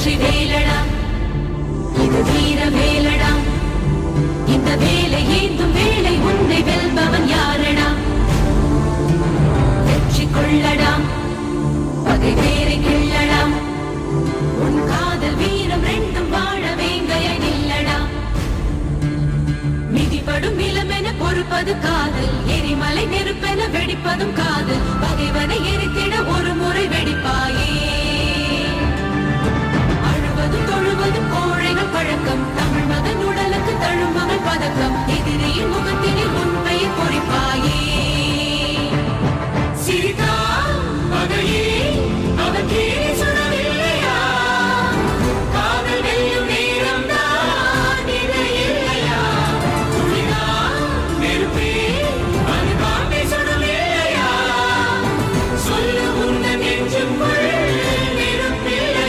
வெற்றி வேலடா, இது வீர வேலடா. இந்த வேலை ஏந்தும் வேலை உன்னை வெல்பவன் யாரடா? வெற்றி கொள்ளடாம், பகை வேரை கிள்ளடாம். உன் காதல் வீரம் ரெண்டும் வாழ வேங்கைய நில்லடா. மிதிப்படும் இளமென பொறுப்பது காதல், எரிமலை நெருப்பென வெடிப்பதும் காதல்.